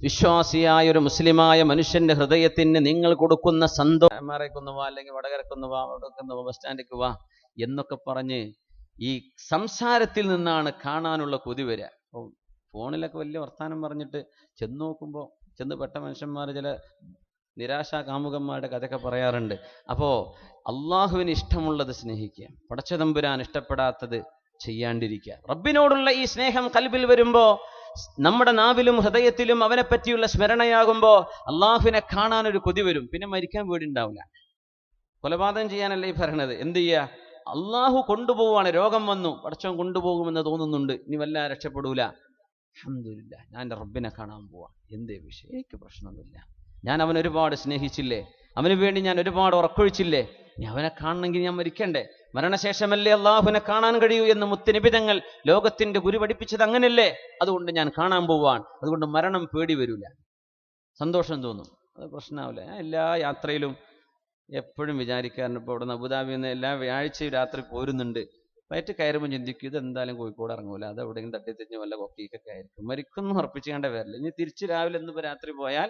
വിശ്വാസിയായ ഒരു മുസ്ലിമായ മനുഷ്യന്റെ ഹൃദയത്തിന് നിങ്ങൾ കൊടുക്കുന്ന സന്തോഷം, വാ അല്ലെങ്കിൽ വടകരക്കൊന്ന് വാ, വടക്കൊന്ന് ബസ് സ്റ്റാൻഡിലേക്ക് വാ എന്നൊക്കെ പറഞ്ഞ് ഈ സംസാരത്തിൽ നിന്നാണ് കാണാനുള്ള കൊതി വരിക. അപ്പോൾ ഫോണിലൊക്കെ വലിയ വർത്താനം പറഞ്ഞിട്ട് ചെന്ന് പെട്ട മനുഷ്യന്മാർ ചില നിരാശാ കാമുകന്മാരുടെ കഥയൊക്കെ പറയാറുണ്ട്. അപ്പോൾ അള്ളാഹുവിന് ഇഷ്ടമുള്ളത് സ്നേഹിക്കുക, പടച്ചതമ്പുരാൻ ഇഷ്ടപ്പെടാത്തത് ചെയ്യാണ്ടിരിക്കുക. റബ്ബിനോടുള്ള ഈ സ്നേഹം കൽബിൽ വരുമ്പോൾ, നമ്മുടെ നാവിലും ഹൃദയത്തിലും അവനെ പറ്റിയുള്ള സ്മരണയാകുമ്പോൾ അള്ളാഹുവിനെ കാണാനൊരു കൊതി വരും. പിന്നെ മരിക്കാൻ പേടിയുണ്ടാവില്ല. കൊലപാതകം ചെയ്യാനല്ലേ ഈ പറയണത്. എന്ത് ചെയ്യുക? അള്ളാഹു കൊണ്ടുപോവാണ്, രോഗം വന്നു, പടച്ചവൻ കൊണ്ടുപോകുമെന്ന് തോന്നുന്നുണ്ട്, ഇനി വല്ല രക്ഷപ്പെടൂല. അൽഹംദുലില്ലാ, ഞാൻ എൻ്റെ റബ്ബിനെ കാണാൻ പോവാ, എന്തേ വിഷയം, എനിക്ക് പ്രശ്നമൊന്നുമില്ല. ഞാൻ അവനെ ഒരുപാട് സ്നേഹിച്ചില്ലേ, അവന് വേണ്ടി ഞാൻ ഒരുപാട് ഉറക്കൊഴിച്ചില്ലേ, ഇനി അവനെ കാണണമെങ്കിൽ ഞാൻ മരിക്കണ്ടേ? മരണശേഷമല്ലേ അള്ളാഹുവിനെ കാണാൻ കഴിയൂ എന്ന് മുത്തുനബി തങ്ങൾ ലോകത്തിന്റെ ഗുരു പഠിപ്പിച്ചത് അങ്ങനല്ലേ? അതുകൊണ്ട് ഞാൻ കാണാൻ പോവാൻ. അതുകൊണ്ട് മരണം പേടി വരില്ല, സന്തോഷം തോന്നും, അത് പ്രശ്നമാവില്ല. ഞാൻ എല്ലാ യാത്രയിലും എപ്പോഴും വിചാരിക്കാറുണ്ട്. ഇപ്പോൾ ഇവിടെ നിന്ന് അബുദാബിയിൽ നിന്ന് എല്ലാ വ്യാഴ്ചയും രാത്രി പോരുന്നുണ്ട്. ഫ്ലൈറ്റ് കയറുമ്പോൾ ചിന്തിക്കും, ഇത് എന്തായാലും കോഴിക്കോട് ഇറങ്ങൂല, അത് എവിടെയെങ്കിലും തട്ടിത്തിരിഞ്ഞ് വല്ല കൊക്കിയൊക്കെ ആയിരിക്കും, മരിക്കുന്നു ഉറപ്പിച്ചാണ്ട് വരില്ല. ഇനി തിരിച്ച് രാവിലെ എന്നിപ്പോൾ രാത്രി പോയാൽ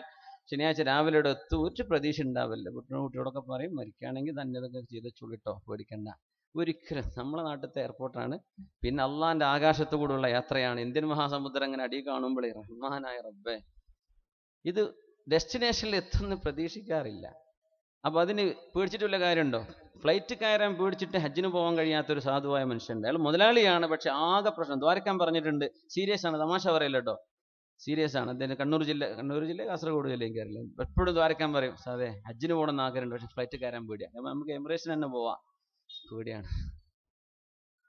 ശനിയാഴ്ച രാവിലെ ഇവിടെ എത്തും, ഒരു പ്രതീക്ഷ ഉണ്ടാവില്ല. കുട്ടികളൊക്കെ പറയും, മരിക്കുകയാണെങ്കിൽ തന്നെ ഇതൊക്കെ ചെയ്ത് ചുളിട്ടോ, പേടിക്കണ്ട. ഒരിക്കലും നമ്മളെ നാട്ടിലത്തെ എയർപോർട്ടാണ്, പിന്നെ അള്ളാന്റെ ആകാശത്തു കൂടെയുള്ള യാത്രയാണ്. ഇന്ത്യൻ മഹാസമുദ്രം അങ്ങനെ അടി കാണുമ്പോഴേ റഹ്മാനായ റബ്ബേ, ഇത് ഡെസ്റ്റിനേഷനിൽ എത്തുമെന്ന് പ്രതീക്ഷിക്കാറില്ല. അപ്പൊ അതിന് പേടിച്ചിട്ടുള്ള കാര്യമുണ്ടോ? ഫ്ലൈറ്റ് കയറാൻ പേടിച്ചിട്ട് ഹജ്ജിന് പോകാൻ കഴിയാത്തൊരു സാധുവായ മനുഷ്യനുണ്ട്. അയാൾ മുതലാളിയാണ്, പക്ഷെ ആകെ പ്രശ്നം ദ്വാരക്കാൻ പറഞ്ഞിട്ടുണ്ട്. സീരിയസ് ആണ്, തമാശ പറയില്ല കേട്ടോ, സീരിയസ് ആണ്. അദ്ദേഹം കണ്ണൂർ ജില്ല കാസർഗോഡ് ജില്ല എനിക്കറിയില്ല. എപ്പോഴും ദ്വാരക്കാൻ പറയും, സാറേ ഹജ്ജിന് പോകണമെന്ന് ആഗ്രഹമുണ്ട്, പക്ഷെ ഫ്ലൈറ്റ് കയറാൻ പേടിയാണ്. നമുക്ക് എമിറേറ്റ്സിന് തന്നെ പോവാം, പേടിയാണ്.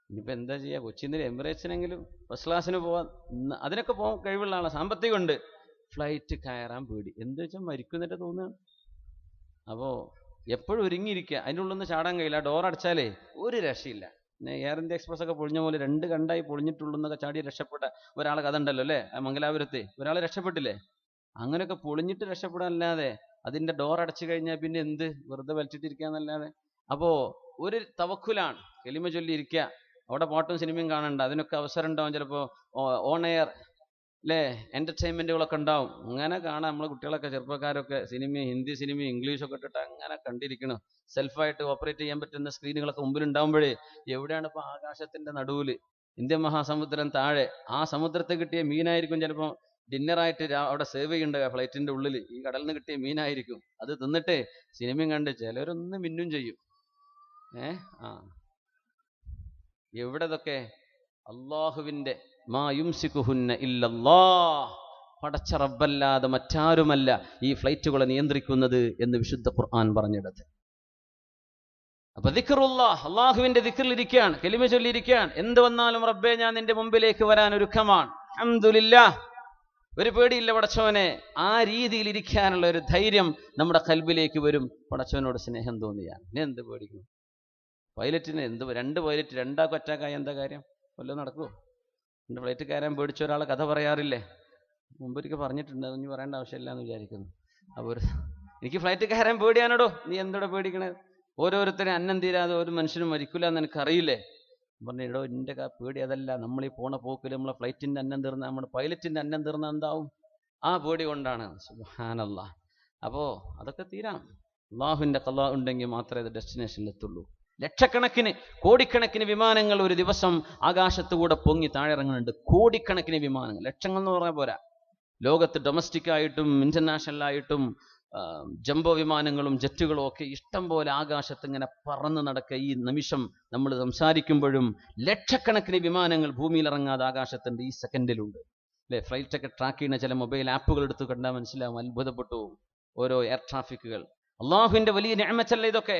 ഇനിയിപ്പോൾ എന്താ ചെയ്യുക? കൊച്ചിയിൽ നിന്ന് എമിറേറ്റ്സിനെങ്കിലും ഫസ്റ്റ് ക്ലാസ്സിന് പോവാൻ, അതിനൊക്കെ പോകാൻ കഴിവുള്ള ആളാണ്, സാമ്പത്തികമുണ്ട്. ഫ്ലൈറ്റ് കയറാൻ പേടി, എന്ത് വെച്ചാൽ മരിക്കുന്നിട്ട് തോന്നുകയാണ്. അപ്പോൾ എപ്പോഴും ഒരുങ്ങിയിരിക്കുക, അതിൻ്റെ ഉള്ളിൽ നിന്ന് ചാടാൻ കഴിയില്ല. ഡോർ അടച്ചാലേ ഒരു രക്ഷയില്ല. പിന്നെ എയർ ഇന്ത്യ എക്സ്പ്രസ് ഒക്കെ പൊളിഞ്ഞ പോലെ 2 കണ്ടായി പൊളിഞ്ഞിട്ടുള്ളൂന്നൊക്കെ ചാടി രക്ഷപ്പെട്ട ഒരാളെ കഥ ഉണ്ടല്ലോ അല്ലേ, മംഗലാപുരത്ത് ഒരാൾ രക്ഷപ്പെട്ടില്ലേ? അങ്ങനെയൊക്കെ പൊളിഞ്ഞിട്ട് രക്ഷപ്പെടാനല്ലാതെ അതിൻ്റെ ഡോർ അടച്ചു കഴിഞ്ഞാൽ പിന്നെ എന്ത്, വെറുതെ വലിച്ചിട്ടിരിക്കാന്നല്ലാതെ. അപ്പോൾ ഒരു തവക്കുലാണ്, കലിമ ചൊല്ലിയിരിക്കുക. അവിടെ പാട്ടും സിനിമയും കാണണ്ട, അതിനൊക്കെ അവസരം ഉണ്ടാവും. ചിലപ്പോൾ ഓൺ എയർ അല്ലേ, എന്റർടൈൻമെന്റുകളൊക്കെ ഉണ്ടാവും. അങ്ങനെ കാണാം. നമ്മളെ കുട്ടികളൊക്കെ ചെറുപ്പക്കാരൊക്കെ സിനിമയും ഹിന്ദി സിനിമയും ഇംഗ്ലീഷൊക്കെ ഇട്ടിട്ട് അങ്ങനെ കണ്ടിരിക്കണം. സെൽഫായിട്ട് ഓപ്പറേറ്റ് ചെയ്യാൻ പറ്റുന്ന സ്ക്രീനുകളൊക്കെ മുമ്പിൽ ഉണ്ടാവുമ്പോഴേ, എവിടെയാണ് ഇപ്പോൾ ആകാശത്തിന്റെ നടുവിൽ ഇന്ത്യൻ മഹാസമുദ്രം താഴെ, ആ സമുദ്രത്തിൽ കിട്ടിയ മീനായിരിക്കും ചിലപ്പോൾ ഡിന്നറായിട്ട് അവിടെ സേവ് ചെയ്യുന്നുണ്ട് ഫ്ലൈറ്റിന്റെ ഉള്ളിൽ. ഈ കടലിൽ നിന്ന് കിട്ടിയ മീനായിരിക്കും. അത് തിന്നിട്ട് സിനിമയും കണ്ട് ചിലരൊന്നും മിന്നും ചെയ്യും. എവിടെ ഇതൊക്കെ? അള്ളാഹുവിന്റെ മാ യുംസികുഹുന്ന ഇല്ലല്ലാഹ്, പടച്ച റബ്ബല്ലാതെ മറ്റാരുമല്ല ഈ ഫ്ലൈറ്റുകളെ നിയന്ത്രിക്കുന്നത് എന്ന് വിശുദ്ധ ഖുർആൻ പറഞ്ഞിടത്ത്. അപ്പൊ ദിക്റുല്ലാഹ്, അള്ളാഹുവിന്റെ ദിക്റിലിരിക്കുകയാണ്, കലിമ ചൊല്ലിയിരിക്കുകയാണ്. എന്ത് വന്നാലും റബ്ബേ ഞാൻ നിന്റെ മുമ്പിലേക്ക് വരാൻ ഒരുക്കമാണ്, അൽഹംദുലില്ലാഹ്, ഒരു പേടിയില്ല പടച്ചവനെ. ആ രീതിയിൽ ഇരിക്കാനുള്ള ഒരു ധൈര്യം നമ്മുടെ കൽബിലേക്ക് വരും, പടച്ചവനോട് സ്നേഹം തോന്നിയാൽ. ഇനി എന്ത് പേടിക്കും? പൈലറ്റിന് എന്ത്, 2 പൈലറ്റ് 2 അറ്റാക്കായി എന്താ കാര്യം? വല്ലതും നടക്കുമോ? 2 ഫ്ലൈറ്റ് കയറാൻ പേടിച്ച ഒരാളെ കഥ പറയാറില്ലേ? മുമ്പൊരിക്കൽ പറഞ്ഞിട്ടുണ്ട്, അതൊന്നും പറയേണ്ട ആവശ്യമില്ല എന്ന് വിചാരിക്കുന്നു. അപ്പോൾ എനിക്ക് ഫ്ലൈറ്റ് കയറാൻ പേടിയാണോടോ, നീ എന്തോടെ പേടിക്കണേ? ഓരോരുത്തരും അന്നം തീരാതെ ഒരു മനുഷ്യനും മരിക്കില്ല എന്ന് എനിക്കറിയില്ലേ? പറഞ്ഞിടോ, എൻ്റെ പേടി അതല്ല. നമ്മളീ പോണ പോക്കിൽ നമ്മളെ ഫ്ലൈറ്റിൻ്റെ അന്നം തീർന്ന, നമ്മുടെ പൈലറ്റിൻ്റെ അന്നം തീർന്ന എന്താവും? ആ പേടി കൊണ്ടാണ്. സുബ്ഹാനല്ലാഹ്. അപ്പോൾ അതൊക്കെ തീരാം. അള്ളാഹുവിൻ്റെ ഖളാ ഉണ്ടെങ്കിൽ മാത്രമേ അത് ഡെസ്റ്റിനേഷനിൽ എത്തുള്ളൂ. ലക്ഷക്കണക്കിന് കോടിക്കണക്കിന് വിമാനങ്ങൾ ഒരു ദിവസം ആകാശത്തുകൂടെ പൊങ്ങി താഴെ ഇറങ്ങുന്നുണ്ട്. കോടിക്കണക്കിന് വിമാനങ്ങൾ, ലക്ഷങ്ങൾ എന്ന് പറഞ്ഞാൽ പോരാ. ലോകത്ത് ഡൊമസ്റ്റിക് ആയിട്ടും ഇന്റർനാഷണൽ ആയിട്ടും ജംബോ വിമാനങ്ങളും ജെറ്റുകളും ഒക്കെ ഇഷ്ടം പോലെ ആകാശത്ത് ഇങ്ങനെ പറന്ന് നടക്കുക. ഈ നിമിഷം നമ്മൾ സംസാരിക്കുമ്പോഴും ലക്ഷക്കണക്കിന് വിമാനങ്ങൾ ഭൂമിയിൽ ഇറങ്ങാതെ ആകാശത്തുണ്ട്, ഈ സെക്കൻഡിലുണ്ട് അല്ലേ? ഫ്ലൈറ്റൊക്കെ ട്രാക്ക് ചെയ്യുന്ന ചില മൊബൈൽ ആപ്പുകൾ എടുത്ത് കണ്ടാൽ മനസ്സിലാവും, അത്ഭുതപ്പെട്ടു ഓരോ എയർ ട്രാഫിക്കുകൾ. അള്ളാഹുവിന്റെ വലിയ നിഅമത്തല്ലേ ഇതൊക്കെ?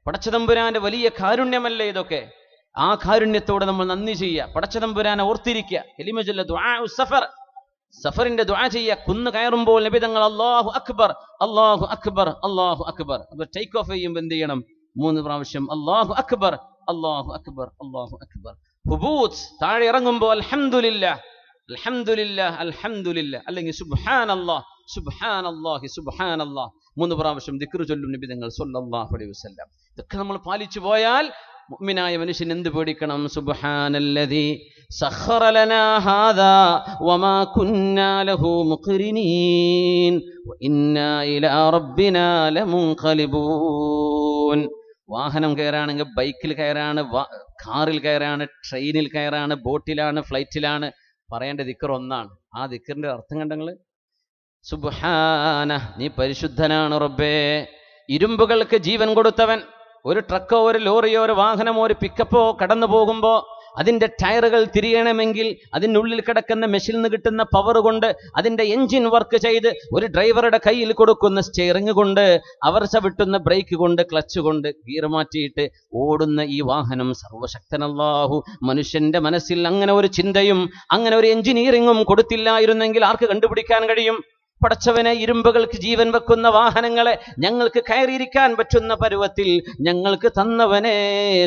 പടച്ചതമ്പുരാന്റെ വലിയ കാരുണ്യമല്ലേ ഇതൊക്കെ? ആ കാരുണ്യത്തോടെ നമ്മൾ നന്ദി ചെയ്യുക, പടച്ചതമ്പുരാനെ ഓർത്തിരിക്കുക. കലിമ ചൊല്ല, ദുആഉ സഫർ, സഫറിന്റെ ദുആ ചെയ്യുക. കുന്ന് കയറുമ്പോൾ നബി തങ്ങൾ അല്ലാഹു അക്ബർ അല്ലാഹു അക്ബർ അല്ലാഹു അക്ബർ. അപ്പോൾ ടേക്ക് ഓഫ് ചെയ്യുമ്പോൾ എന്ത് ചെയ്യണം? 3 പ്രാവശ്യം അല്ലാഹു അക്ബർ അല്ലാഹു അക്ബർ അല്ലാഹു അക്ബർ. ഹുബൂത്ത്, താഴെ ഇറങ്ങുമ്പോൾ അൽഹംദുലില്ലാഹ് അൽഹംദുലില്ലാഹ് അൽഹംദുലില്ലാഹ്, അല്ലെങ്കിൽ സുബ്ഹാനല്ലാഹ് സുബ്ഹാനല്ലാഹി സുബ്ഹാനല്ലാഹ് 3 പ്രാവശ്യം ദിക്ർ ചൊല്ലും നബി തങ്ങൾ സ്വല്ലല്ലാഹു അലൈഹി വസല്ലം. ഇതൊക്കെ നമ്മൾ പാലിച്ചു പോയാൽ മുഅ്മിനായ മനുഷ്യൻ എന്ത് പേടിക്കണം? സുബ്ഹാനല്ലദീ സഖറ ലനാ ഹാദാ വമാ കുന്നാ ലഹു മുഖ്രിനീൻ വഇന്നാ ഇലാ റബ്ബിനാ ലമുൻഖലിബൂൻ. വാഹനം കയറാണെങ്കിൽ ബൈക്കിൽ കയറാണ്, കാറിൽ കയറാണ്, ട്രെയിനിൽ കയറാണ്, ബോട്ടിലാണ്, ഫ്ലൈറ്റിലാണ്, പറയേണ്ട ദിക്ർ ഒന്നാണ്. ആ ദിക്റിന്റെ അർത്ഥം കണ്ടങ്ങൾ, സുബ്ഹാന, നീ പരിശുദ്ധനാണ് റബ്ബേ. ഇരുമ്പുകൾക്ക് ജീവൻ കൊടുത്തവൻ. ഒരു ട്രക്കോ ഒരു ലോറിയോ ഒരു വാഹനമോ ഒരു പിക്കപ്പോ കടന്നു പോകുമ്പോൾ അതിൻ്റെ ടയറുകൾ തിരിയണമെങ്കിൽ അതിൻ്റെ ഉള്ളിൽ കിടക്കുന്ന മെഷീനിൽ നിന്ന് കിട്ടുന്ന പവർ കൊണ്ട്, അതിൻ്റെ എൻജിൻ വർക്ക് ചെയ്ത്, ഒരു ഡ്രൈവറുടെ കയ്യിൽ കൊടുക്കുന്ന സ്റ്റിയറിംഗ് കൊണ്ട്, അവർ ചവിട്ടുന്ന ബ്രേക്ക് കൊണ്ട്, ക്ലച്ച് കൊണ്ട് ഗിയർ മാറ്റിയിട്ട് ഓടുന്ന ഈ വാഹനം സർവശക്തനല്ലാഹു മനുഷ്യന്റെ മനസ്സിൽ അങ്ങനെ ഒരു ചിന്തയും അങ്ങനെ ഒരു എഞ്ചിനീയറിംഗും കൊടുത്തില്ലായിരുന്നെങ്കിൽ ആർക്ക് കണ്ടുപിടിക്കാൻ കഴിയും? പടച്ചവനെ, ഇരുമ്പുകൾക്ക് ജീവൻ വെക്കുന്ന വാഹനങ്ങളെ ഞങ്ങൾക്ക് കയറിയിരിക്കാൻ പറ്റുന്ന പരുവത്തിൽ ഞങ്ങൾക്ക് തന്നവനെ,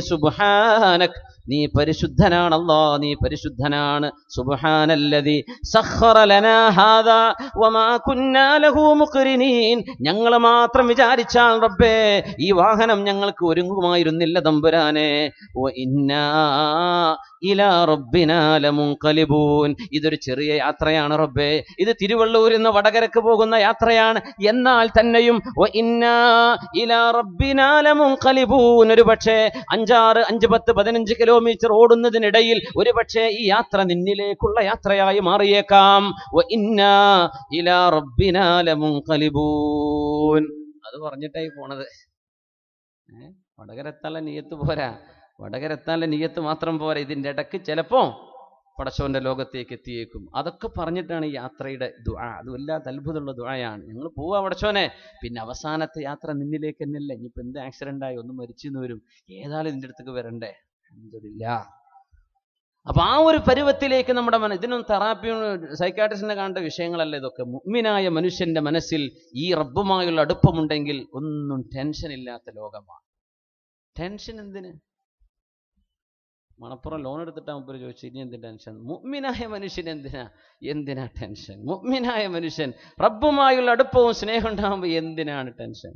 സുബ്ഹാനക്, നീ പരിശുദ്ധനാണ് അല്ലാ, നീ പരിശുദ്ധനാണ്. സുബ്ഹാനല്ലദി സഖറ ലനാ ഹാദാ വമാ കുന്നാ ലഹു മുഖ്രിനീൻ. ഞങ്ങൾ മാത്രം വിചാരിച്ചാൽ റബ്ബേ ഈ വാഹനം ഞങ്ങൾക്ക് ഒരുങ്ങുമായിരുന്നില്ല തമ്പുരാനെ. വഇന്നാ ഇലാ റബ്ബിനാ ലമുൻഖലിബൂൻ. ഇതൊരു ചെറിയ യാത്രയാണ് റബ്ബേ, ഇത് തിരുവള്ളൂരിൽ നിന്ന് വടകരക്ക് പോകുന്ന യാത്രയാണ്. എന്നാൽ തന്നെയും വഇന്നാ ഇലാ റബ്ബിനാ ലമുൻഖലിബൂൻ. ഒരു പക്ഷേ 5, 10, 15 കിലോമീറ്റർ ഓടുന്നതിനിടയിൽ ഒരു പക്ഷേ ഈ യാത്ര നിന്നിലേക്കുള്ള യാത്രയായി മാറിയേക്കാം. വഇന്നാ ഇലാ റബ്ബിനാ ലമുൻഖലിബൂൻ. അത് പറഞ്ഞിട്ടായി പോണത്. വടകരെത്താനുള്ള നിയ്യത്ത് പോരാ, വടകരെത്താനുള്ള നിയ്യത്ത് മാത്രം പോരാ, ഇതിൻ്റെ ഇടയ്ക്ക് ചിലപ്പോ പടച്ചവന്റെ ലോകത്തേക്ക് എത്തിയേക്കും. അതൊക്കെ പറഞ്ഞിട്ടാണ് ഈ യാത്രയുടെ ദുആ. അത് വല്ലാത്ത അത്ഭുതമുള്ള ദുആയാണ്. ഞങ്ങൾ പോവാ പടച്ചോനെ, പിന്നെ അവസാനത്തെ യാത്ര നിന്നിലേക്ക് തന്നെയല്ല. ഇനിയിപ്പോൾ എന്ത് ആക്സിഡന്റ് ആയി ഒന്ന് മരിച്ചെന്ന് വരും, ഏതായാലും ഇതിൻ്റെ അടുത്തേക്ക് വരണ്ടേ. അൽഹംദുലില്ലാ. അപ്പൊ ആ ഒരു പരുവത്തിലേക്ക് നമ്മുടെ ഇതിനും തെറാപ്പിയും സൈക്കാട്രിസ്റ്റിനെ കാണേണ്ട വിഷയങ്ങളല്ല ഇതൊക്കെ. മുഅ്മിനായ മനുഷ്യന്റെ മനസ്സിൽ ഈ റബ്ബുമായുള്ള അടുപ്പമുണ്ടെങ്കിൽ ഒന്നും ടെൻഷൻ ഇല്ലാത്ത ലോകമാണ്. ടെൻഷൻ എന്തിന്? മണപ്പുറം ലോൺ എടുത്തിട്ടാ മുമ്പ് ചോദിച്ചു, ഇനി എന്തിന് ടെൻഷൻ? മുഅ്മിനായ മനുഷ്യൻ എന്തിനാ ടെൻഷൻ? മുഅ്മിനായ മനുഷ്യൻ റബ്ബുമായുള്ള അടുപ്പവും സ്നേഹം ഉണ്ടാകുമ്പോൾ എന്തിനാണ് ടെൻഷൻ?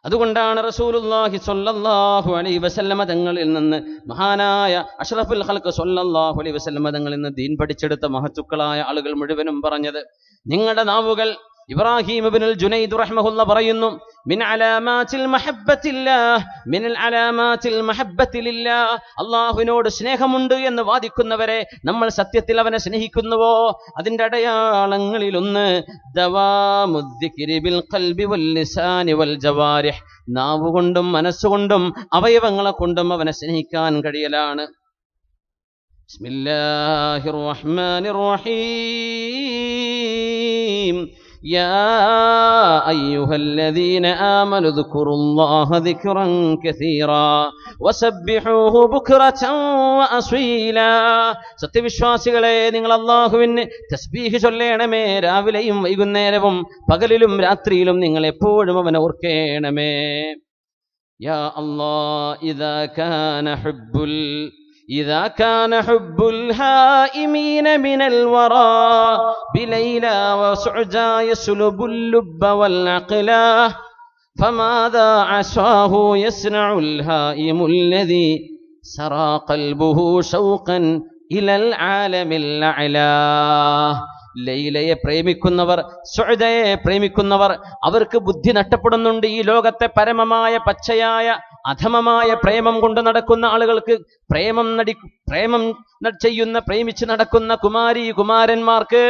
അതുകൊണ്ടാണ് റസൂലുള്ളാഹി സ്വല്ലല്ലാഹു അലൈഹി വസല്ലമ തങ്ങളിൽ നിന്ന്, മഹാനായ അഷ്റഫുൽ ഖൽഖ് സ്വല്ലല്ലാഹു അലൈഹി വസല്ലമ തങ്ങളിൽ നിന്ന് ദീൻ പഠിച്ചെടുത്ത മഹത്തുക്കളായ ആളുകൾ മുഴുവനും പറഞ്ഞത്, നിങ്ങളുടെ നാവുകൾ, ഇബ്രാഹിം ഇബ്നുൽ ജുനൈദ് റഹ്മഹുല്ലാഹ് പറയുന്നു, മിൻ അലാമാത്തിൽ മഹബ്ബത്തില്ലാഹ്, മിനൽ അലാമാത്തിൽ മഹബ്ബത്തിലില്ലാഹ്, അല്ലാഹുവിനോട് സ്നേഹമുണ്ട് എന്ന് വാദിക്കുന്നവരെ നമ്മൾ സത്യത്തിൽ അവനെ സ്നേഹിക്കുന്നുവോ അതിന്റെ അടയാളങ്ങളിൽ ഒന്ന് ദവാമുദ്ദിക്രി ബിൽ ഖൽബി വൽ ലിസാനി വൽ ജവാരിഹ്, നാവുകൊണ്ടും മനസ്സുകൊണ്ടും അവയവങ്ങളെ കൊണ്ടും അവനെ സ്നേഹിക്കാൻ കഴിയലാണ്. ബിസ്മില്ലാഹിർ റഹ്മാനിർ റഹീം. يا أيها الذين آمنوا اذكروا الله ذكرا كثيرا وسبحوه بكرة وأصيلا. സത്യവിശ്വാസികളെ, നിങ്ങൾ അല്ലാഹുവിന് തസ്ബീഹ് ചൊല്ലണമേ, രാവിലെയും വൈകുന്നേരവും പകലിലും രാത്രിയിലും നിങ്ങൾ എപ്പോഴും അവനെ ഓർക്കണമേ. യാ അല്ലാഹ്, إذا كان حب الهائمين من الوراء بليلى وسعجى يسلب اللب والعقلا فماذا عصاه يصنع الهائم الذي سرى قلبه شوقا إلى العالم الأعلى. ലൈലയെ പ്രേമിക്കുന്നവർ, സുഅദയെ പ്രേമിക്കുന്നവർ, അവർക്ക് ബുദ്ധി നഷ്ടപ്പെടുന്നുണ്ട്. ഈ ലോകത്തെ പരമമായ പച്ചയായ അധമമായ പ്രേമം കൊണ്ട് നടക്കുന്ന ആളുകൾക്ക്, പ്രേമം ചെയ്യുന്ന, പ്രേമിച്ച് നടക്കുന്ന കുമാരന്മാർക്ക്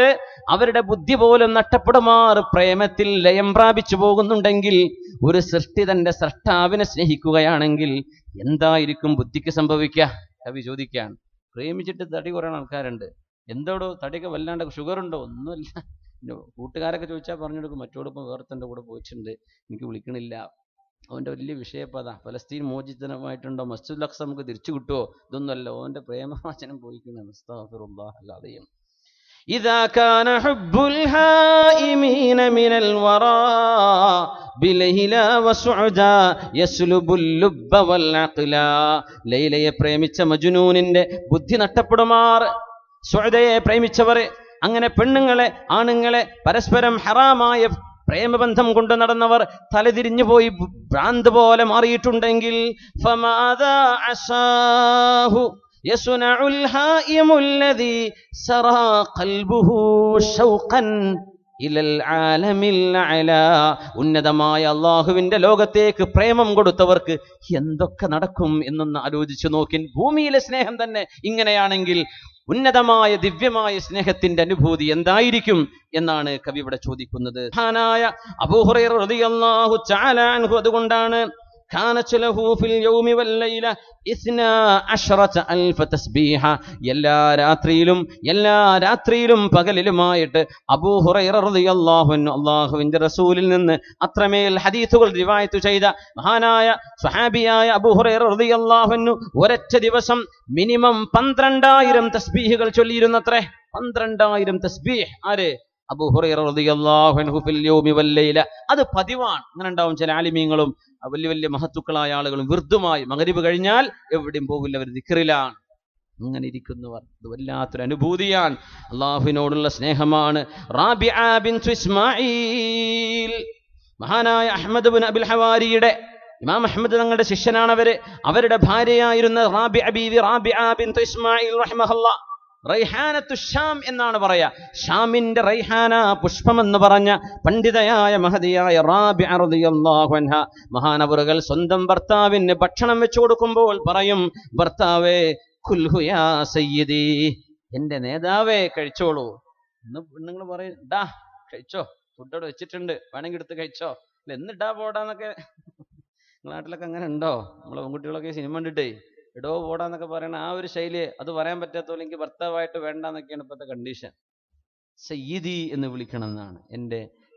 അവരുടെ ബുദ്ധി പോലും നഷ്ടപ്പെടുമാറ് പ്രേമത്തിൽ ലയം പ്രാപിച്ചു പോകുന്നുണ്ടെങ്കിൽ, ഒരു സൃഷ്ടി തന്റെ സ്രഷ്ടാവിനെ സ്നേഹിക്കുകയാണെങ്കിൽ എന്തായിരിക്കും ബുദ്ധിക്ക് സംഭവിക്കുക? കവി ചോദിക്കുകയാണ്. പ്രേമിച്ചിട്ട് തടി കുറയുന്ന ആൾക്കാരുണ്ട്. എന്തോടോ തടിയൊക്കെ വല്ലാണ്ട്, ഷുഗർ ഉണ്ടോ? ഒന്നുമില്ല. കൂട്ടുകാരൊക്കെ ചോദിച്ചാൽ പറഞ്ഞു കൊടുക്കും, മറ്റോടൊപ്പം വേർത്തൻ്റെ കൂടെ പോയിട്ടുണ്ട്, എനിക്ക് വിളിക്കണില്ല. അവൻ്റെ വലിയ വിഷയപ്പത ഫലസ്തീൻ മോചിതമായിട്ടുണ്ടോ, മസ്ജിദുൽ അഖ്സ നമുക്ക് തിരിച്ചു കിട്ടുമോ? ഇതൊന്നുമല്ല, ഓൻ്റെ പ്രേമവാചനം പോയിക്കുന്നത്. അസ്തഗ്ഫിറുല്ലാഹ് അൽ-അദീം. إذا كان حب الهائمين من الوراء بليلى وسعدى يسلب اللب والعقلا. ലൈലയെ പ്രേമിച്ച മജ്നൂനിന്റെ ബുദ്ധി നഷ്ടപ്പെടുമാർ സുഅദയെ പ്രേമിച്ചവർ, അങ്ങനെ പെണ്ണുങ്ങളെ ആണുങ്ങളെ പരസ്പരം ഹറാമായ പ്രേമബന്ധം കൊണ്ട് നടന്നവർ തലതിരിഞ്ഞു പോയി ഭ്രാന്ത് പോലെ മാറിയിട്ടുണ്ടെങ്കിൽ ഫമാദാ അസാഹു യസ്നഉൽ ഹായിമുല്ലദീ സറാ ഖൽബുഹു ശൗഖൻ ഇലൽ ആലമിൽ അലാ. ഉന്നതമായ അല്ലാഹുവിന്റെ ലോകത്തേക്ക് പ്രേമം കൊടുത്തവർക്ക് എന്തൊക്കെ നടക്കും എന്നൊന്ന് ആലോചിച്ചു നോക്കിൻ. ഭൂമിയിലെ സ്നേഹം തന്നെ ഇങ്ങനെയാണെങ്കിൽ ഉന്നതമായ ദിവ്യമായ സ്നേഹത്തിന്റെ അനുഭൂതി എന്തായിരിക്കും എന്നാണ് കവി ഇവിടെ ചോദിക്കുന്നത്. മഹാനായ അബൂ ഹുറൈറ റളിയല്ലാഹു തആല അൻഹു അതുകൊണ്ടാണ് കാനത് ലഹു ഫിൽ യൗമി വൽ ലൈല 12,000 തസ്ബീഹ. എല്ലാ രാത്രിയിലും പകലിലുമായിട്ട് അബൂ ഹുറൈറ റളിയല്ലാഹു അൻഹു അല്ലാഹുവിന്റെ റസൂലിൽ നിന്ന് അത്രമേൽ ഹദീസുകൾ റിവായത്ത് ചെയ്ത മഹാനായ സ്വഹാബിയായ അബൂ ഹുറൈറ റളിയല്ലാഹു അൻഹു ഒരൊറ്റ ദിവസം മിനിമം 12,000 തസ്ബീഹുകൾ ചൊല്ലിയിരുന്നത്രേ. 12,000 തസ്ബീഹ്. ആര്? അബൂ ഹുറൈറ റളിയല്ലാഹു അൻഹു ഫിൽ യൗമി വൽ ലൈല. അത് പതിവാണ്. അങ്ങനെ ഉണ്ടാവും ചില ആലിമീങ്ങളും വലിയ വലിയ മഹത്തുക്കളായ ആളുകളും വിർദ്ധമായി മഗ്രിബ് കഴിഞ്ഞാൽ എവിടെയും പോകില്ല, അവർ ദിക്റിലാണ്. അങ്ങനെ ഇരിക്കുന്നവർ ഇത് വല്ലാത്തൊരു അനുഭൂതിയാണ്, അള്ളാഹുവിനോടുള്ള സ്നേഹമാണ്. റാബിഅ ബിൻതു ഇസ്മാഈൽ, മഹാനായ അഹ്മദ് ബിൻ അബിൽ ഹവാരിയുടെ ഇമാം അഹ്മദ് തങ്ങളുടെ ശിഷ്യനാണ് അവരുടെ ഭാര്യയായിരുന്ന റാബിഅ ബിൻതു ഇസ്മാഈൽ റഹിമഹുല്ലാ. റൈഹാനത്തു ഷാം എന്നാണ് പറയാ. ഷാമിന്റെ റൈഹാന പുഷ്പം എന്ന് പറഞ്ഞ പണ്ഡിതയായ മഹദിയായ റാബിഅ റളിയല്ലാഹു അൻഹ മഹാനവറുകൾ സ്വന്തം ഭർത്താവിന് ഭക്ഷണം വെച്ചു കൊടുക്കുമ്പോൾ പറയും, ഭർത്താവേ കുൽഹു യാ സയ്യിദി, എന്റെ നേതാവേ കഴിച്ചോളൂ. എന്ന് പെണ്ണുങ്ങൾ പറയും, ഡാ കഴിച്ചോ, ഫുഡ് അവിടെ വെച്ചിട്ടുണ്ട്, വേണമെങ്കിൽ എടുത്ത് കഴിച്ചോ, അല്ല എന്നിട്ടാ പോടാന്നൊക്കെ. നാട്ടിലൊക്കെ അങ്ങനെ ഉണ്ടോ? നമ്മളെ പെൺകുട്ടികളൊക്കെ സിനിമ കണ്ടിട്ടേ ഇടോ പോടാന്നൊക്കെ പറയണ ആ ഒരു ശൈലി, അത് പറയാൻ പറ്റാത്തോളം എനിക്ക് ഭർത്താവായിട്ട് വേണ്ടെന്നൊക്കെയാണ് ഇപ്പോഴത്തെ കണ്ടീഷൻ. സയ്യിദി എന്ന് വിളിക്കണം എന്നാണ്,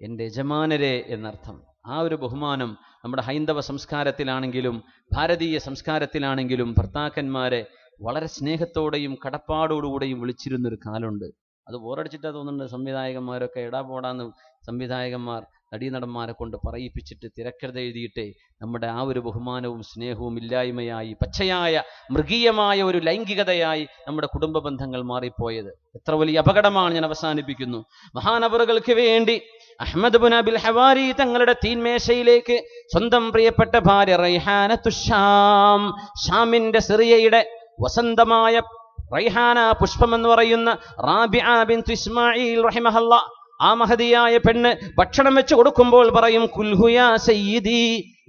എൻ്റെ യജമാനരെ എന്നർത്ഥം. ആ ഒരു ബഹുമാനം നമ്മുടെ ഹൈന്ദവ സംസ്കാരത്തിലാണെങ്കിലും ഭാരതീയ സംസ്കാരത്തിലാണെങ്കിലും ഭർത്താക്കന്മാരെ വളരെ സ്നേഹത്തോടെയും കടപ്പാടോടുകൂടെയും വിളിച്ചിരുന്നൊരു കാലമുണ്ട്. അത് ബോറടിച്ചിട്ടാ തോന്നുന്നുണ്ട് സംവിധായകന്മാരൊക്കെ എടാ പോടാന്ന് സംവിധായകന്മാർ നടീനടന്മാരെ കൊണ്ട് പറയിപ്പിച്ചിട്ട് തിരക്കഥ എഴുതിയിട്ടേ നമ്മുടെ ആ ഒരു ബഹുമാനവും സ്നേഹവും ഇല്ലായ്മയായി പച്ചയായ മൃഗീയമായ ഒരു ലൈംഗികതയായി നമ്മുടെ കുടുംബ ബന്ധങ്ങൾ മാറിപ്പോയത്. എത്ര വലിയ അപകടമാണ്. ഞാൻ അവസാനിപ്പിക്കുന്നു. മഹാനവറുകൾക്ക് വേണ്ടി അഹ്മദ് ബിൻ അബിൽ ഹവാരി തങ്ങളുടെ തീൻമേശയിലേക്ക് സ്വന്തം പ്രിയപ്പെട്ട ഭാര്യ റൈഹാനത്തു ഷാം, ഷാമിന്റെ സിറിയയുടെ വസന്തമായ റൈഹാന പുഷ്പം എന്ന് പറയുന്ന റാബിഅ ബിൻതു ഇസ്മാഈൽ റഹിമഹുല്ലാ, ആ മഹദിയായ പെണ്ണ് ഭക്ഷണം വെച്ച് കൊടുക്കുമ്പോൾ പറയും, കുൽഹു യാ സയ്യിദി,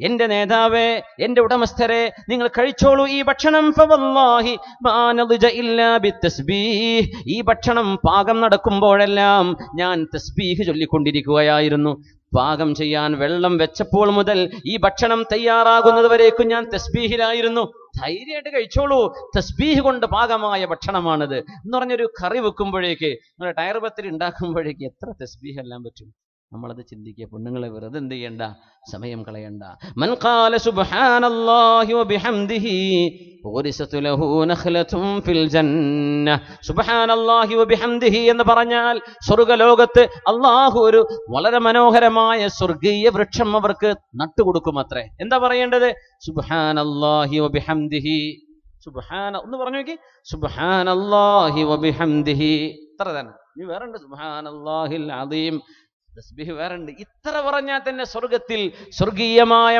എന്റെ നേതാവേ, എന്റെ ഉടമസ്ഥരെ, നിങ്ങൾ കഴിച്ചോളൂ ഈ ഭക്ഷണം. ഫവല്ലാഹി മാ നദിജ ഇല്ലാ ബിത്തസ്ബീഹ്, ഈ ഭക്ഷണം പാകം നടക്കുമ്പോഴെല്ലാം ഞാൻ തസ്ബീഹ് ചൊല്ലിക്കൊണ്ടിരിക്കുകയായിരുന്നു. പാകം ചെയ്യാൻ വെള്ളം വെച്ചപ്പോൾ മുതൽ ഈ ഭക്ഷണം തയ്യാറാകുന്നത് വരേക്കും ഞാൻ തസ്ബീഹിലായിരുന്നു. ധൈര്യമായിട്ട് കഴിച്ചോളൂ, തസ്ബീഹ് കൊണ്ട് പാകമായ ഭക്ഷണമാണിത് എന്ന് പറഞ്ഞൊരു കറി വെക്കുമ്പോഴേക്ക്, നമ്മുടെ ടയർ പത്തിരി ഉണ്ടാക്കുമ്പോഴേക്ക് എത്ര തസ്ബീഹ് എല്ലാം പറ്റും. നമ്മളത് ചിന്തിക്കുക. പെണ്ണുങ്ങളെ വെറുതെ എന്ത് ചെയ്യണ്ട, സമയം കളയണ്ട. മൻ ഖാല സുബ്ഹാനല്ലാഹി വബിഹംദിഹി ഉരിസതു ലഹു നഖ്ലതുൻ ഫിൽ ജന്ന. സുബ്ഹാനല്ലാഹി വബിഹംദിഹി എന്ന് പറഞ്ഞാൽ സ്വർഗ്ഗലോകത്ത് അല്ലാഹു ഒരു വളരെ മനോഹരമായ സ്വർഗീയ വൃക്ഷം അവർക്ക് നട്ടുകൊടുക്കുമത്രേ. എന്താ പറയേണ്ടത്? സുബ്ഹാനല്ലാഹി വബിഹംദിഹി. ഒന്ന് പറഞ്ഞു നോക്കി, സുബ്ഹാനല്ലാഹി വബിഹംദിഹി. ഇത്ര തന്നെ. ഇനി വേറുണ്ട്, സുബ്ഹാനല്ലാഹിൽ അദീം, തസ്ബീഹ് വേറുണ്ട്. ഇത്ര പറഞ്ഞാൽ തന്നെ സ്വർഗത്തിൽ സ്വർഗീയമായ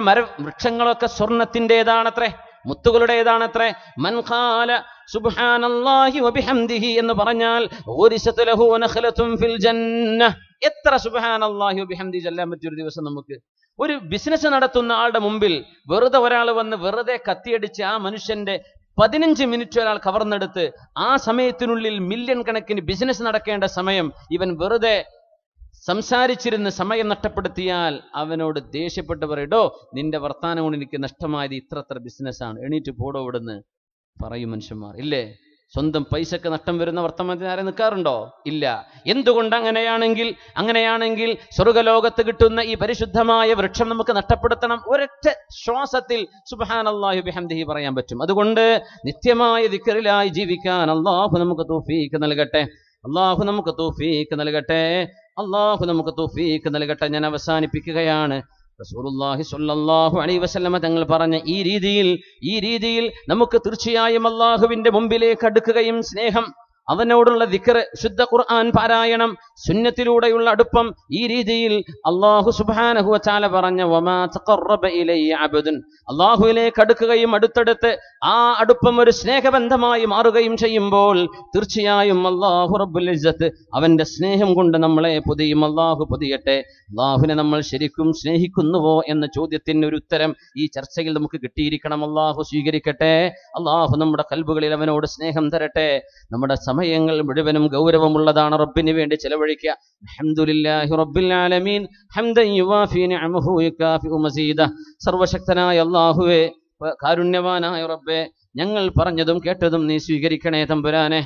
വൃക്ഷങ്ങളൊക്കെ സ്വർണത്തിൻ്റെതാണത്രേ, മുത്തുകളുടേതാണത്രേ. മൻ ഖാല സുബ്ഹാനല്ലാഹി വബിഹംദിഹി എന്ന് പറഞ്ഞാൽ ഉരിസതു ലഹു നഖ്ലതുൻ ഫിൽ ജന്ന. എത്ര സുബ്ഹാനല്ലാഹി വബിഹംദിഹി ചൊല്ലാൻ പറ്റിയൊരു ദിവസം നമുക്ക്? ഒരു ബിസിനസ് നടത്തുന്ന ആളുടെ മുമ്പിൽ വെറുതെ ഒരാൾ വന്ന് വെറുതെ കത്തിയടിച്ച് ആ മനുഷ്യന്റെ 15 മിനിറ്റ് ഒരാൾ കവർന്നെടുത്ത് ആ സമയത്തിനുള്ളിൽ മില്യൺ കണക്കിന് ബിസിനസ് നടക്കേണ്ട സമയം ഇവൻ വെറുതെ സംസാരിച്ചിരുന്ന് സമയം നഷ്ടപ്പെടുത്തിയാൽ അവനോട് ദേഷ്യപ്പെട്ട് പറയടോ, നിന്റെ വർത്താനം കൊണ്ട് എനിക്ക് നഷ്ടമായത് ഇത്ര ബിസിനസ്സാണ്, എണീറ്റ് പോടോ ഇവിടുന്ന് പറയും മനുഷ്യന്മാർ, ഇല്ലേ? സ്വന്തം പൈസക്ക് നഷ്ടം വരുന്ന വർത്തമാനത്തിന് ആരെ നിൽക്കാറുണ്ടോ? ഇല്ല. എന്തുകൊണ്ട് അങ്ങനെയാണെങ്കിൽ സ്വർഗ്ഗലോകത്ത് കിട്ടുന്ന ഈ പരിശുദ്ധമായ വൃക്ഷം നമുക്ക് നഷ്ടപ്പെടുത്തണം? ഒരൊറ്റ ശ്വാസത്തിൽ സുബ്ഹാനല്ലാഹി വബിഹംദിഹി പറയാൻ പറ്റും. അതുകൊണ്ട് നിത്യമായ ദിക്റിലായി ജീവിക്കാൻ അല്ലാഹു നമുക്ക് തൗഫീഖ് നൽകട്ടെ. അല്ലാഹു നമുക്ക് തൗഫീഖ് നൽകട്ടെ. ഞാൻ അവസാനിപ്പിക്കുകയാണ്. റസൂലുള്ളാഹി സ്വല്ലല്ലാഹു അലൈഹി വസല്ലമ തങ്ങൾ പറഞ്ഞ ഈ രീതിയിൽ നമുക്ക് തീർച്ചയായും അല്ലാഹുവിന്റെ മുമ്പിലേക്ക് അടുക്കുകയും സ്നേഹം അവനോടുള്ള ദിക്ർ, ശുദ്ധ ഖുർആൻ പാരായണം, സുന്നത്തിലൂടെയുള്ള അടുപ്പം, ഈ രീതിയിൽ അല്ലാഹു സുബ്ഹാനഹു വ തആല പറഞ്ഞ വമാ തഖറബ ഇലയ്യ അബ്ദുൻ, അല്ലാഹുവിലേക്ക് അടുക്കുകയും അടുത്തടുത്ത് ആ അടുപ്പം ഒരു സ്നേഹബന്ധമായി മാറുകയും ചെയ്യുമ്പോൾ തീർച്ചയായും അല്ലാഹു റബ്ബുൽ ഇസ്സത്ത് അവന്റെ സ്നേഹം കൊണ്ട് നമ്മളെ പൊതിയും. അല്ലാഹു പൊതിയട്ടെ. അല്ലാഹുവിനെ നമ്മൾ ശരിക്കും സ്നേഹിക്കുന്നുവോ എന്ന ചോദ്യത്തിന് ഒരു ഉത്തരം ഈ ചർച്ചയിൽ നമുക്ക് കിട്ടിയിരിക്കണം. അല്ലാഹു സ്വീകരിക്കട്ടെ. അല്ലാഹു നമ്മുടെ ഖൽബുകളിൽ അവനോട് സ്നേഹം തരട്ടെ. നമ്മുടെ സമയങ്ങൾ മുഴുവനും ഗൗരവമുള്ളതാണ്, റബ്ബിന് വേണ്ടി ചെലവഴിക്കുക. അൽഹംദുലില്ലാഹി റബ്ബിൽ ആലമീൻ ഹംദൻ യുവാഫി നിഅമഹു യുകാഫിഉ മസീദ. സർവശക്തനായ അല്ലാഹുവേ, കാരുണ്യവാനായ റബ്ബേ, ഞങ്ങൾ പറഞ്ഞതും കേട്ടതും നീ സ്വീകരിക്കണേ തമ്പുരാനെ.